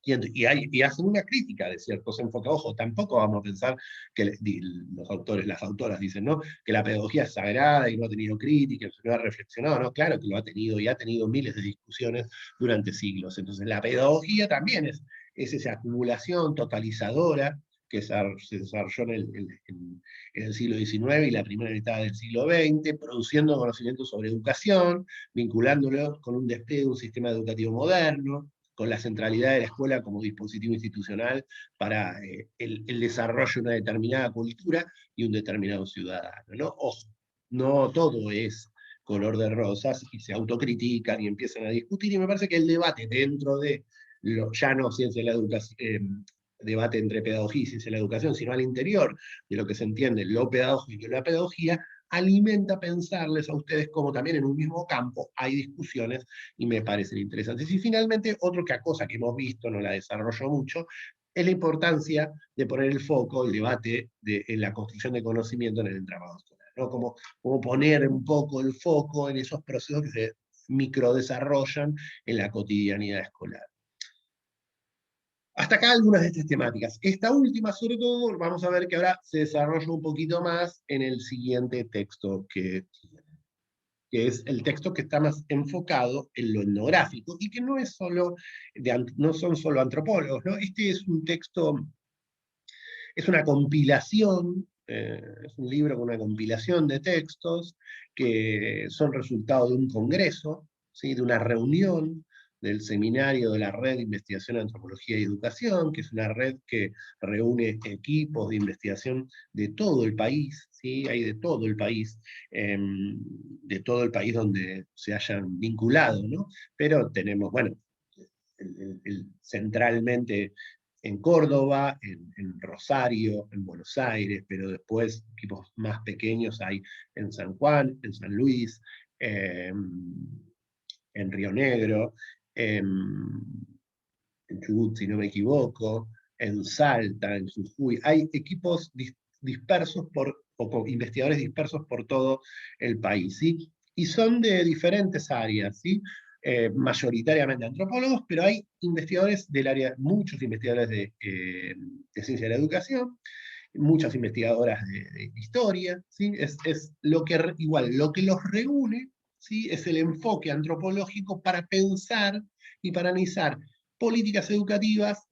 Y hacen una crítica de ciertos enfoques. Ojo, tampoco vamos a pensar que los autores, las autoras dicen, ¿no?, que la pedagogía es sagrada y no ha tenido críticas, no ha reflexionado, ¿no? Claro que lo ha tenido y ha tenido miles de discusiones durante siglos. Entonces la pedagogía también es esa acumulación totalizadora que se desarrolló en el siglo XIX y la primera mitad del siglo XX, produciendo conocimientos sobre educación, vinculándolo con un despliegue de un sistema educativo moderno, con la centralidad de la escuela como dispositivo institucional para el desarrollo de una determinada cultura y un determinado ciudadano, ¿no? Ojo, no todo es color de rosas y se autocritican y empiezan a discutir, y me parece que el debate dentro de, ya no ciencia de la educación, debate entre pedagogía y ciencia de la educación, sino al interior de lo que se entiende lo pedagógico y la pedagogía, alimenta pensarles a ustedes como también en un mismo campo hay discusiones y me parecen interesantes. Y finalmente, otra cosa que hemos visto, no la desarrollo mucho, es la importancia de poner el foco, el debate en la construcción de conocimiento en el entramado escolar, ¿no? Como poner un poco el foco en esos procesos que se microdesarrollan en la cotidianidad escolar. Hasta acá algunas de estas temáticas. Esta última, sobre todo, vamos a ver que ahora se desarrolla un poquito más en el siguiente texto que es el texto que está más enfocado en lo etnográfico y que no es solo no son solo antropólogos, ¿no? Este es un texto, es una compilación, es un libro con una compilación de textos que son resultado de un congreso, ¿sí?, de una reunión del seminario de la Red de Investigación en Antropología y Educación, que es una red que reúne equipos de investigación de todo el país, ¿sí? Hay de todo el país, de todo el país donde se hayan vinculado, ¿no? Pero tenemos, bueno, centralmente en Córdoba, en Rosario, en Buenos Aires, pero después equipos más pequeños hay en San Juan, en San Luis, en Río Negro, en Chubut, si no me equivoco, en Salta, en Jujuy. Hay equipos dispersos o investigadores dispersos por todo el país, ¿sí? Y son de diferentes áreas, ¿sí? Mayoritariamente antropólogos, pero hay investigadores del área, muchos investigadores de ciencia de la educación, muchas investigadoras de historia, ¿sí? Es lo que, igual, lo que los reúne, ¿sí?, es el enfoque antropológico para pensar y para analizar políticas educativas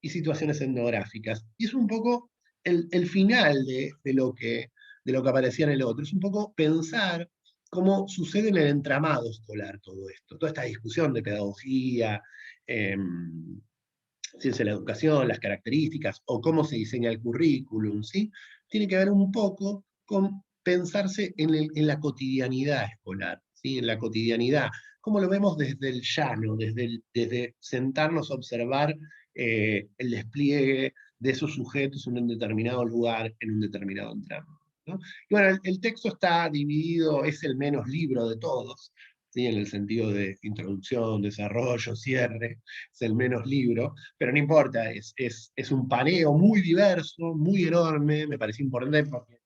y situaciones etnográficas. Y es un poco el final de lo que aparecía en el otro, es un poco pensar cómo sucede en el entramado escolar todo esto, toda esta discusión de pedagogía, ciencia de la educación, las características, o cómo se diseña el currículum, ¿sí? Tiene que ver un poco con pensarse en la cotidianidad escolar, ¿sí? En la cotidianidad, cómo lo vemos desde el llano, desde sentarnos a observar el despliegue de esos sujetos en un determinado lugar, en un determinado entorno, ¿no? Y bueno, el texto está dividido, es el menos libro de todos, ¿sí?, en el sentido de introducción, desarrollo, cierre, es el menos libro, pero no importa, es un paneo muy diverso, muy enorme, me parece importante porque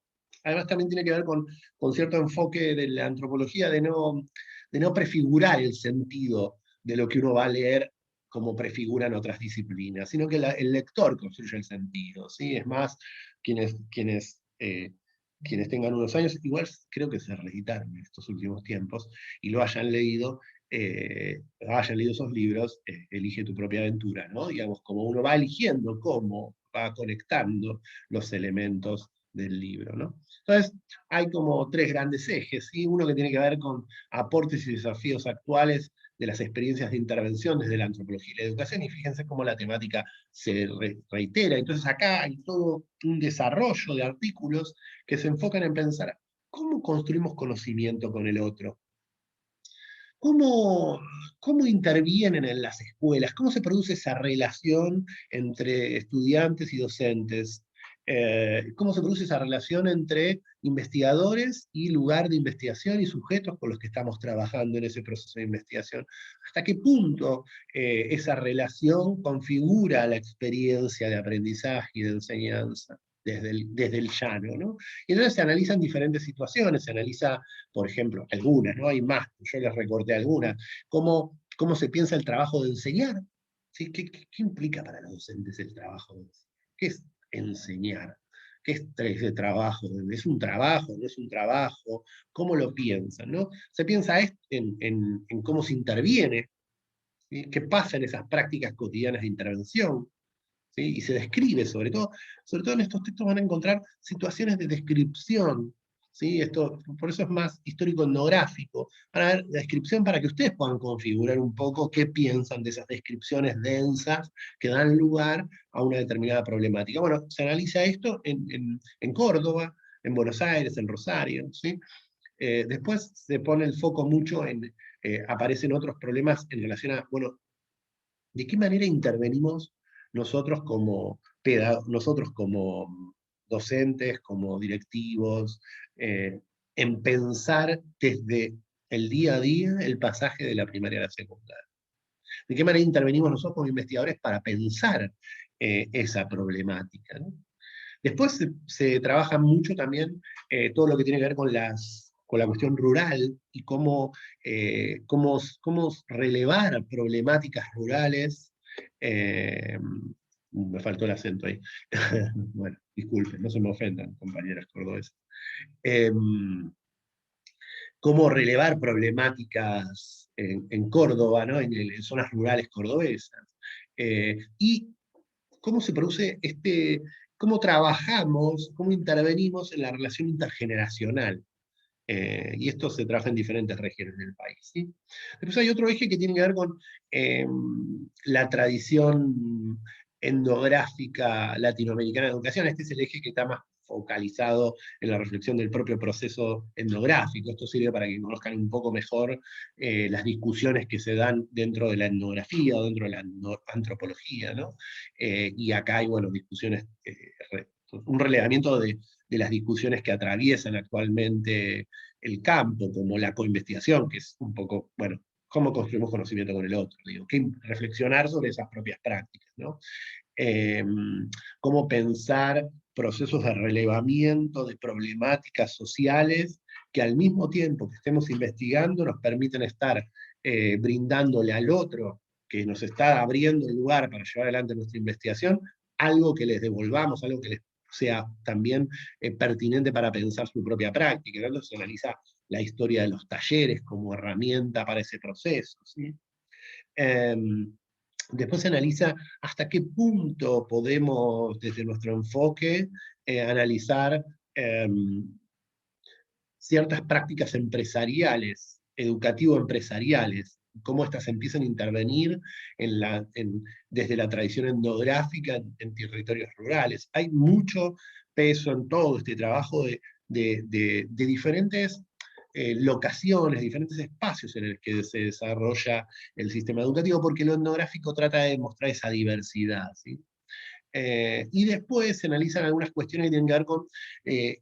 además también tiene que ver con cierto enfoque de la antropología de no prefigurar el sentido de lo que uno va a leer como prefiguran otras disciplinas, sino que el lector construye el sentido, ¿sí? Es más, quienes quienes tengan unos años, igual creo que se reeditaron en estos últimos tiempos, y lo hayan leído esos libros, Elige tu propia aventura, ¿no? Digamos, como uno va eligiendo cómo va conectando los elementos del libro, ¿no? Entonces, hay como tres grandes ejes, ¿sí? Uno que tiene que ver con aportes y desafíos actuales de las experiencias de intervención desde la antropología y la educación, y fíjense cómo la temática se reitera. Entonces acá hay todo un desarrollo de artículos que se enfocan en pensar cómo construimos conocimiento con el otro, cómo, cómo intervienen en las escuelas, cómo se produce esa relación entre estudiantes y docentes, cómo se produce esa relación entre investigadores y lugar de investigación y sujetos con los que estamos trabajando en ese proceso de investigación. ¿Hasta qué punto esa relación configura la experiencia de aprendizaje y de enseñanza? Desde el llano, ¿no? Y entonces se analizan diferentes situaciones, se analiza, por ejemplo, algunas, ¿no? Hay más, yo les recorté algunas, cómo se piensa el trabajo de enseñar, ¿sí? ¿Qué implica para los docentes el trabajo de enseñar? ¿Qué es enseñar? ¿Qué es ese trabajo? ¿Es un trabajo? ¿No es un trabajo? ¿Cómo lo piensan? ¿No? Se piensa en cómo se interviene, ¿sí? ¿Qué pasa en esas prácticas cotidianas de intervención? ¿Sí? Y se describe, sobre todo en estos textos van a encontrar situaciones de descripción, ¿sí? Por eso es más histórico-etnográfico, para ver la descripción para que ustedes puedan configurar un poco qué piensan de esas descripciones densas que dan lugar a una determinada problemática. Bueno, se analiza esto en Córdoba, en Buenos Aires, en Rosario, ¿sí? Después se pone el foco mucho aparecen otros problemas en relación a, bueno, ¿de qué manera intervenimos nosotros como docentes, como directivos, en pensar desde el día a día el pasaje de la primaria a la secundaria? ¿De qué manera intervenimos nosotros como investigadores para pensar esa problemática, ¿no? Después se trabaja mucho también todo lo que tiene que ver con la cuestión rural y cómo relevar problemáticas rurales. eh, Me faltó el acento ahí. Bueno, disculpen, no se me ofendan, compañeras cordobeses. Eh, Cómo relevar problemáticas en Córdoba, ¿no? En zonas rurales cordobesas. Y cómo se produce cómo trabajamos, cómo intervenimos en la relación intergeneracional. Y esto se trabaja en diferentes regiones del país, ¿sí? Después hay otro eje que tiene que ver con eh, la tradición etnográfica latinoamericana de educación. Este es el eje que está más focalizado en la reflexión del propio proceso etnográfico. Esto sirve para que conozcan un poco mejor las discusiones que se dan dentro de la etnografía o dentro de la antropología, ¿no? Y acá hay, bueno, discusiones, un relevamiento de las discusiones que atraviesan actualmente el campo, como la coinvestigación, que es un poco, bueno, cómo construimos conocimiento con el otro, digo, reflexionar sobre esas propias prácticas, ¿no? Eh, Cómo pensar procesos de relevamiento de problemáticas sociales que al mismo tiempo que estemos investigando nos permiten estar brindándole al otro que nos está abriendo el lugar para llevar adelante nuestra investigación, algo que les devolvamos, algo que les sea también pertinente para pensar su propia práctica. Entonces se analiza la historia de los talleres como herramienta para ese proceso, ¿sí? Después se analiza hasta qué punto podemos, desde nuestro enfoque, analizar eh, ciertas prácticas empresariales, educativo-empresariales, cómo estas empiezan a intervenir desde la tradición etnográfica en territorios rurales. Hay mucho peso en todo este trabajo de diferentes locaciones, diferentes espacios en los que se desarrolla el sistema educativo, porque lo etnográfico trata de mostrar esa diversidad, ¿sí? Y después se analizan algunas cuestiones que tienen que ver con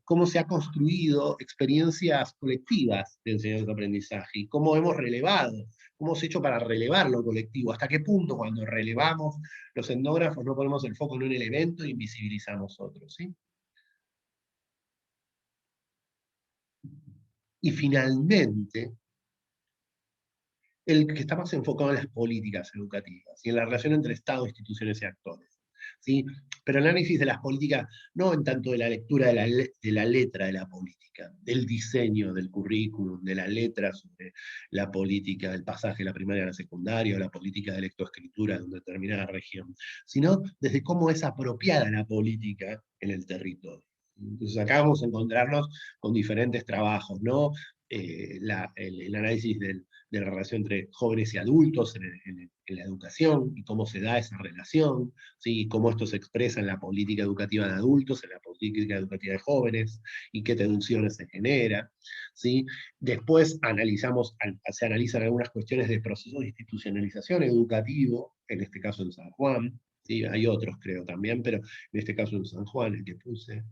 cómo se ha construido experiencias colectivas de enseñanza-aprendizaje y cómo hemos relevado, cómo hemos hecho para relevar lo colectivo, hasta qué punto cuando relevamos los etnógrafos no ponemos el foco en un elemento e invisibilizamos otros, ¿sí? Y finalmente, el que está más enfocado en las políticas educativas y en la relación entre Estado, instituciones y actores. ¿sí? Pero el análisis de las políticas, no en tanto de la lectura de la letra de la política, del diseño del currículum, de la letra sobre la política, del pasaje de la primaria a la secundaria, o la política de lectoescritura de una determinada región, sino desde cómo es apropiada la política en el territorio. Entonces acá vamos a encontrarnos con diferentes trabajos, ¿no? El análisis de la relación entre jóvenes y adultos en la educación y cómo se da esa relación, ¿sí? Cómo esto se expresa en la política educativa de adultos, en la política educativa de jóvenes y qué tensiones se genera, ¿sí? Después se analizan algunas cuestiones de proceso de institucionalización educativo, en este caso en San Juan, ¿sí? Hay otros creo también, pero en este caso en San Juan el que puse.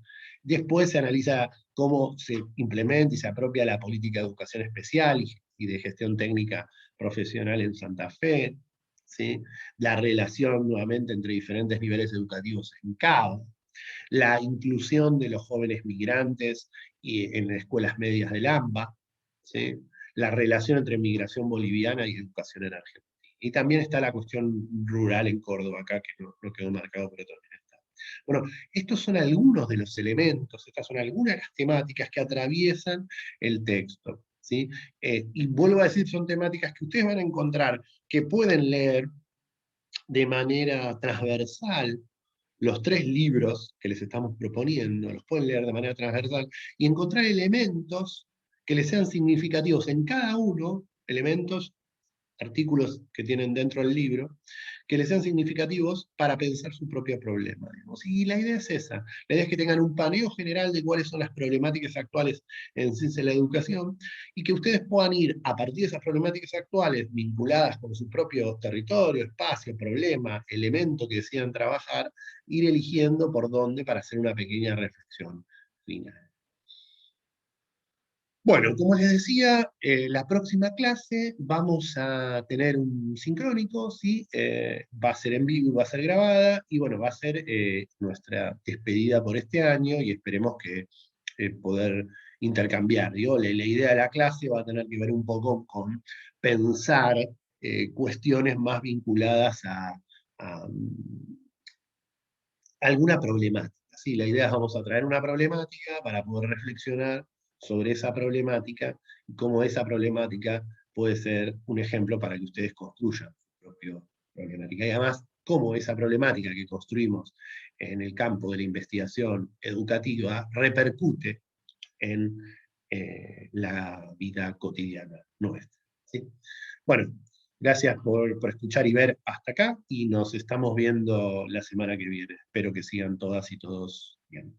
Después se analiza cómo se implementa y se apropia la política de educación especial y de gestión técnica profesional en Santa Fe, ¿sí? La relación nuevamente entre diferentes niveles educativos en CAO, la inclusión de los jóvenes migrantes en escuelas medias del AMBA, ¿sí? La relación entre migración boliviana y educación en Argentina. Y también está la cuestión rural en Córdoba, acá que no quedó marcado, pero también está. Bueno, estos son algunos de los elementos, estas son algunas de las temáticas que atraviesan el texto, ¿sí? Y vuelvo a decir, son temáticas que ustedes van a encontrar que pueden leer de manera transversal los 3 libros que les estamos proponiendo, los pueden leer de manera transversal y encontrar elementos que les sean significativos en cada uno, elementos, artículos que tienen dentro del libro, que les sean significativos para pensar su propio problema. Digamos. Y la idea es esa, la idea es que tengan un paneo general de cuáles son las problemáticas actuales en ciencia de la educación y que ustedes puedan ir a partir de esas problemáticas actuales vinculadas con su propio territorio, espacio, problema, elemento que decidan trabajar, ir eligiendo por dónde para hacer una pequeña reflexión final. Bueno, como les decía, la próxima clase vamos a tener un sincrónico, ¿sí? Va a ser en vivo y va a ser grabada, y bueno, va a ser nuestra despedida por este año, y esperemos que poder intercambiar. Digo, la idea de la clase va a tener que ver un poco con pensar cuestiones más vinculadas a alguna problemática. ¿Sí? La idea es vamos a traer una problemática para poder reflexionar sobre esa problemática y cómo esa problemática puede ser un ejemplo para que ustedes construyan su propia problemática. Y además, cómo esa problemática que construimos en el campo de la investigación educativa repercute en la vida cotidiana nuestra. ¿Sí? Bueno, gracias por escuchar y ver hasta acá y nos estamos viendo la semana que viene. Espero que sigan todas y todos bien.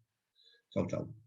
Chau, chau.